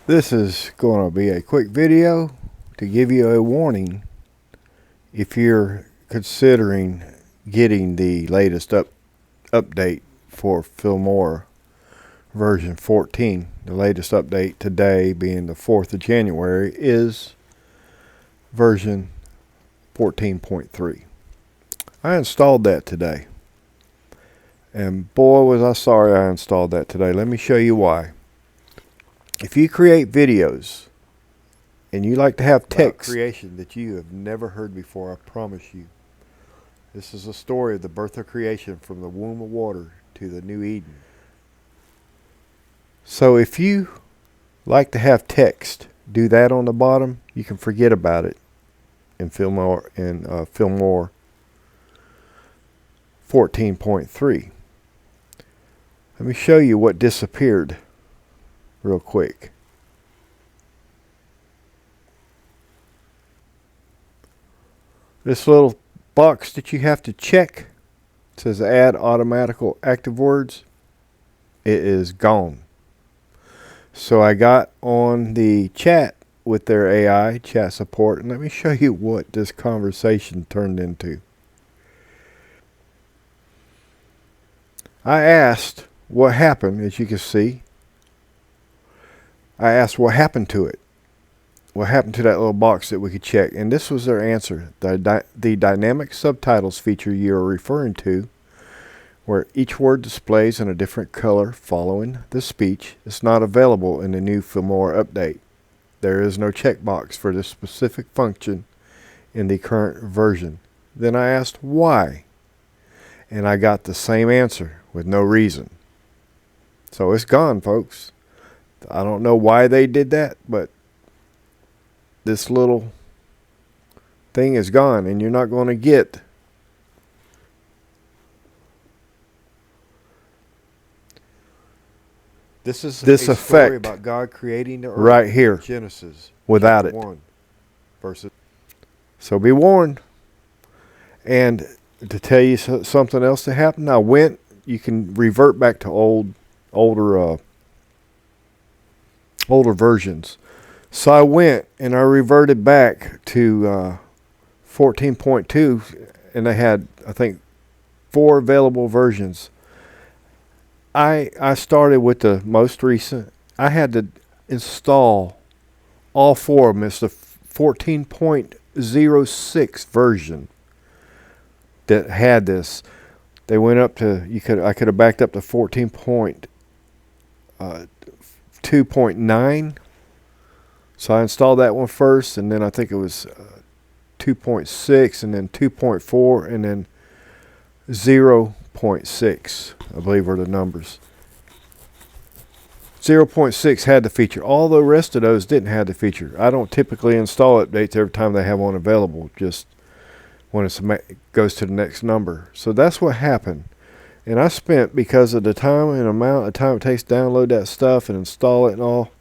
This is going to be a quick video to give you a warning if you're considering getting the latest update for Filmora version 14. The latest update today, being the 4th of January, is version 14.3. I installed that today. And boy, was I sorry I installed that today. Let me show you why. If you create videos and you like to have text creation that you have never heard before, I promise you, this is a story of the birth of creation from the womb of water to the new Eden. So if you like to have text, do that on the bottom. You can forget about it in Filmora 14.3. Let me show you what disappeared real quick. This little box that you have to check says add automatical active words. It is gone. So I got on the chat with their AI chat support, and let me show you what this conversation turned into. I asked what happened. As you can see, I asked what happened to it. What happened to that little box that we could check? And this was their answer. The dynamic subtitles feature you are referring to, where each word displays in a different color following the speech, is not available in the new Filmora update. There is no checkbox for this specific function in the current version. Then I asked why, and I got the same answer with no reason. So it's gone, folks. I don't know why they did that, but this little thing is gone, and you're not going to get this effect story about God creating the earth right here, Genesis, without it. So be warned. And to tell you something else that happened, you can revert back to older versions. So I went and I reverted back to 14.2, and they had, I think, 4 available versions. I started with the most recent. I had to install all 4 of them. It's the 14.06 version that had this. They went up to, I could have backed up to 14.2.9. So I installed that one first, and then I think it was 2.6, and then 2.4, and then 0.6, I believe were the numbers. 0.6 had the feature. All the rest of those didn't have the feature. I don't typically install updates every time they have one available, just when it goes to the next number. So that's what happened. And I spent, because of the time and amount of time it takes to download that stuff and install it and all,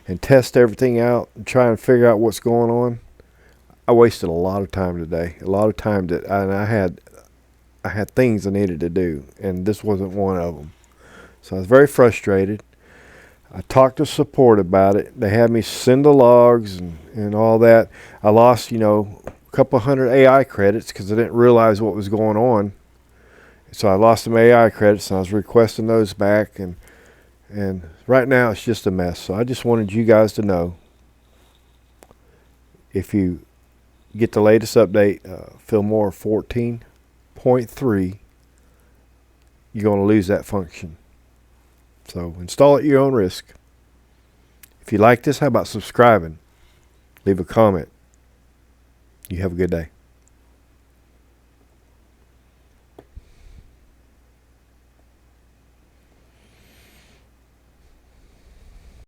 and test everything out and try and figure out what's going on, I wasted a lot of time today. A lot of time that I had things I needed to do, and this wasn't one of them. So I was very frustrated. I talked to support about it. They had me send the logs and all that. I lost, a couple hundred AI credits because I didn't realize what was going on. So I lost some AI credits, and I was requesting those back, and right now it's just a mess. So I just wanted you guys to know, if you get the latest update, Filmora 14.3, you're going to lose that function. So install it at your own risk. If you like this, how about subscribing? Leave a comment. You have a good day.